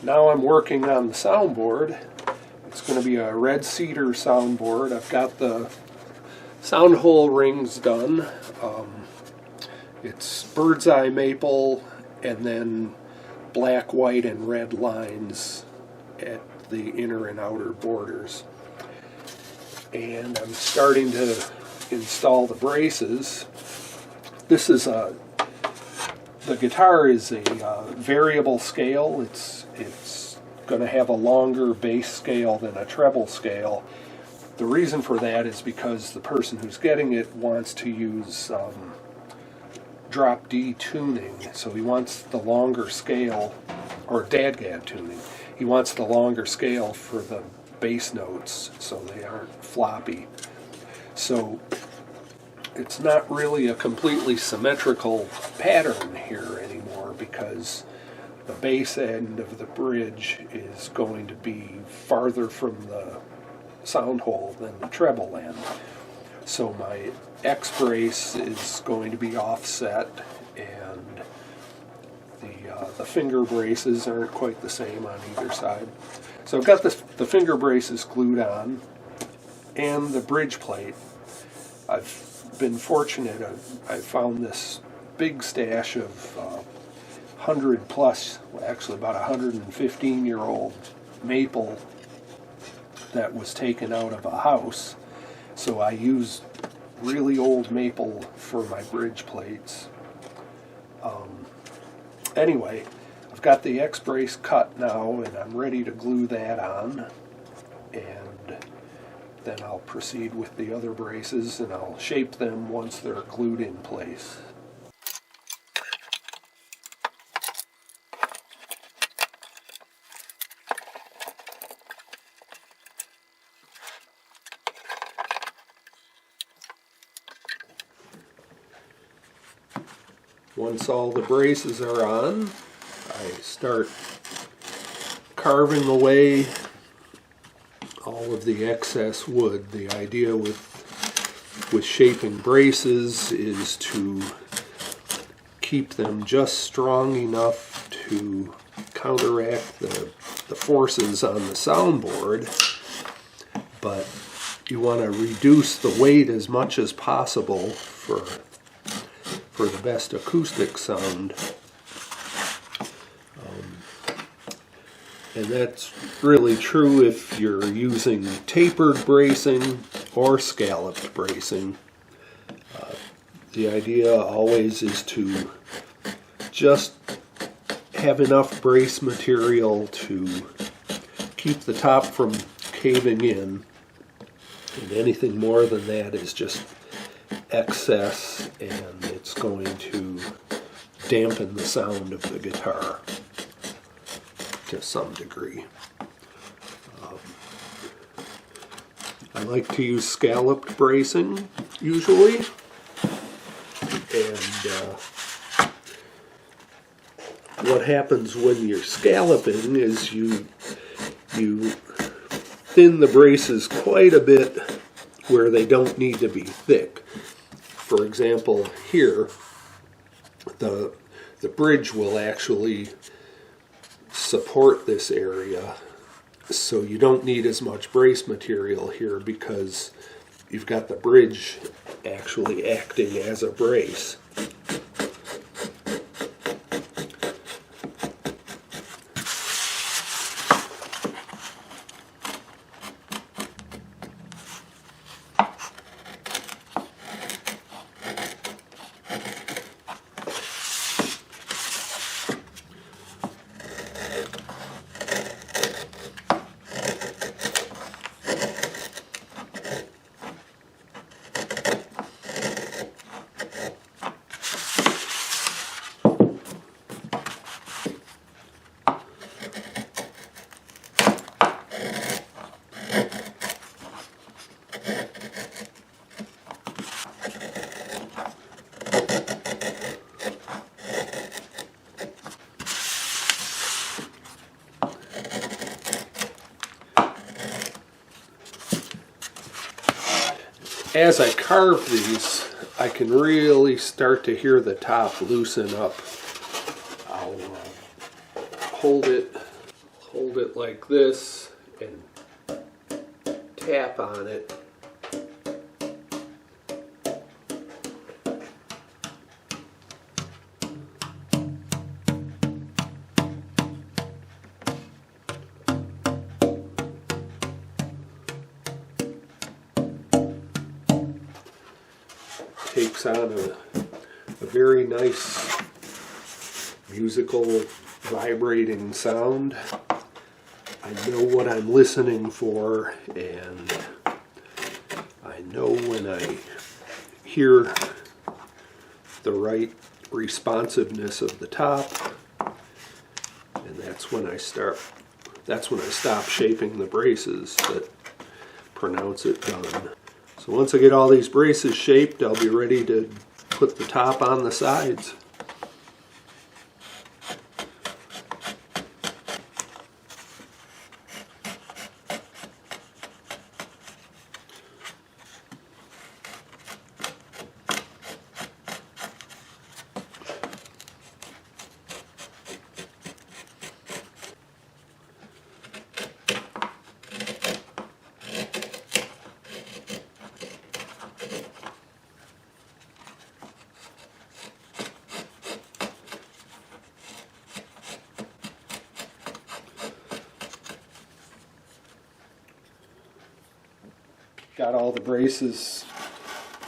Now I'm working on the soundboard. It's going to be a red cedar soundboard. I've got the sound hole rings done. It's bird's eye maple and then black, white, and red lines at the inner and outer borders. And I'm starting to install the braces. This is the guitar is a variable scale. It's going to have a longer bass scale than a treble scale. The reason for that is because the person who's getting it wants to use drop D tuning, so he wants the longer scale, or dadgad tuning. He wants the longer scale for the bass notes so they aren't floppy. So it's not really a completely symmetrical pattern here anymore because the bass end of the bridge is going to be farther from the sound hole than the treble end. So my X brace is going to be offset, and the finger braces aren't quite the same on either side. So I've got the finger braces glued on and the bridge plate. I've been fortunate. I found this big stash of 100 plus, actually about 115-year-old maple that was taken out of a house. So I used really old maple for my bridge plates. Anyway, I've got the X-brace cut now and I'm ready to glue that on, and then I'll proceed with the other braces and I'll shape them once they're glued in place. Once all the braces are on, I start carving away all of the excess wood. The idea with shaping braces is to keep them just strong enough to counteract the forces on the soundboard, but you want to reduce the weight as much as possible for the best acoustic sound. And that's really true if you're using tapered bracing or scalloped bracing. The idea always is to just have enough brace material to keep the top from caving in, and anything more than that is just excess, and it's going to dampen the sound of the guitar to some degree. I like to use scalloped bracing usually, and what happens when you're scalloping is you thin the braces quite a bit where they don't need to be thick. For example, here, the bridge will actually support this area, so you don't need as much brace material here because you've got the bridge actually acting as a brace. As I carve these, I can really start to hear the top loosen up. I'll hold it hold it like this and tap on it. Takes on a very nice musical vibrating sound. I know what I'm listening for, and I know when I hear the right responsiveness of the top, and that's when I stop shaping the braces that pronounce it done. So once I get all these braces shaped, I'll be ready to put the top on the sides. Got all the braces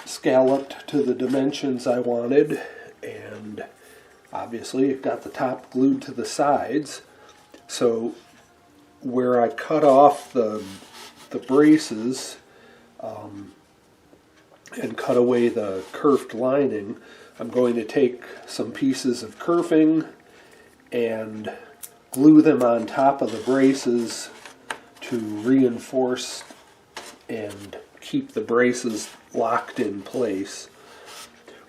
scalloped to the dimensions I wanted, and obviously I've got the top glued to the sides. So where I cut off the braces and cut away the kerfed lining, I'm going to take some pieces of kerfing and glue them on top of the braces to reinforce and keep the braces locked in place.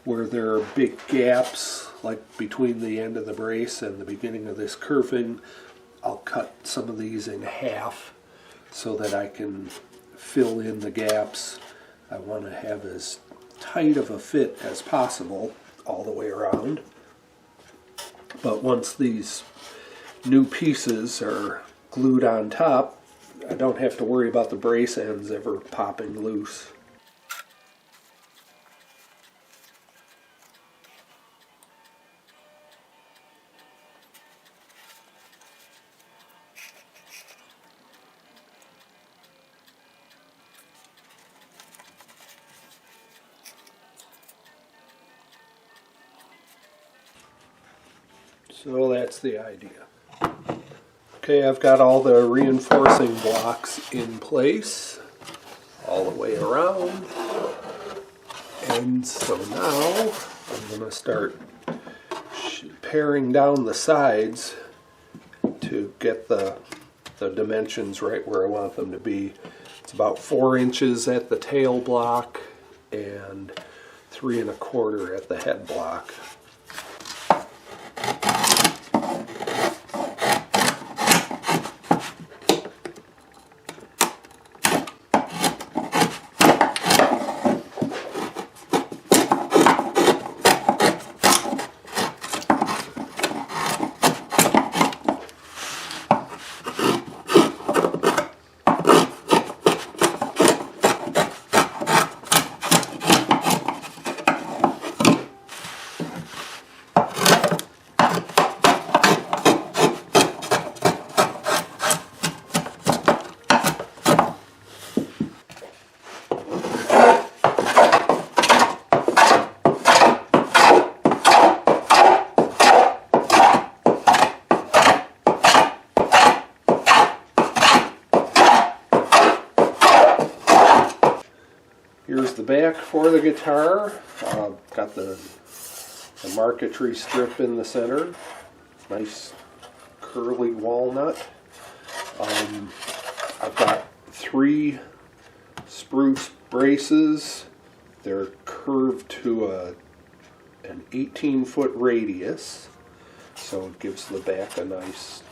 Where there are big gaps, like between the end of the brace and the beginning of this kerfing, I'll cut some of these in half so that I can fill in the gaps. I want to have as tight of a fit as possible all the way around. But once these new pieces are glued on top, I don't have to worry about the brace ends ever popping loose. So that's the idea. Okay, I've got all the reinforcing blocks in place all the way around. And so now I'm going to start paring down the sides to get the dimensions right where I want them to be. It's about 4 inches at the tail block and 3 1/4 at the head block. Here's the back for the guitar. Got the marquetry strip in the center. Nice curly walnut. I've got 3 spruce braces. They're curved to an 18-foot radius, so it gives the back a nice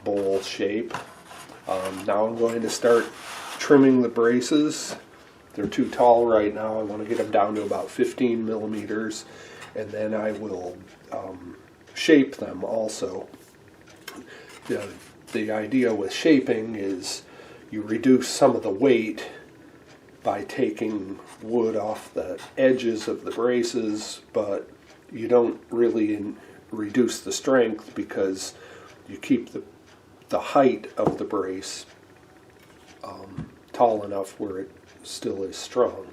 bowl shape. Now I'm going to start trimming the braces. They're too tall right now. I want to get them down to about 15 millimeters, and then I will shape them also. the idea with shaping is you reduce some of the weight by taking wood off the edges of the braces, but you don't really reduce the strength because you keep the height of the brace tall enough where it still is strong.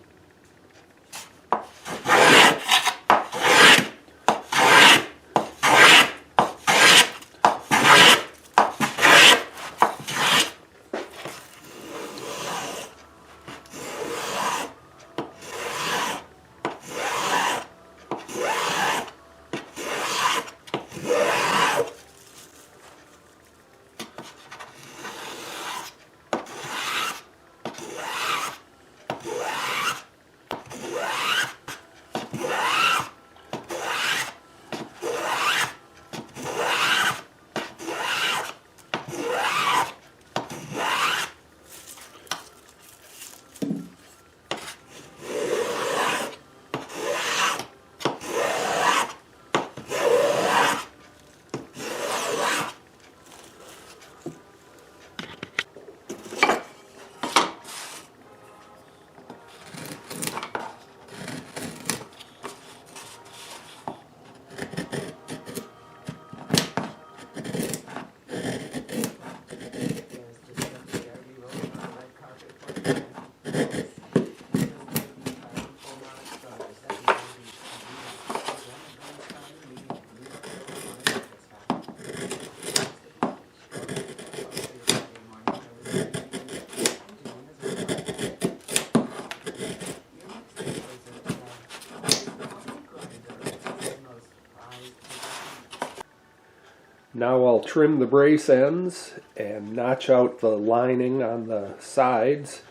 Now I'll trim the brace ends and notch out the lining on the sides,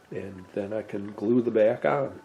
and then I can glue the back on.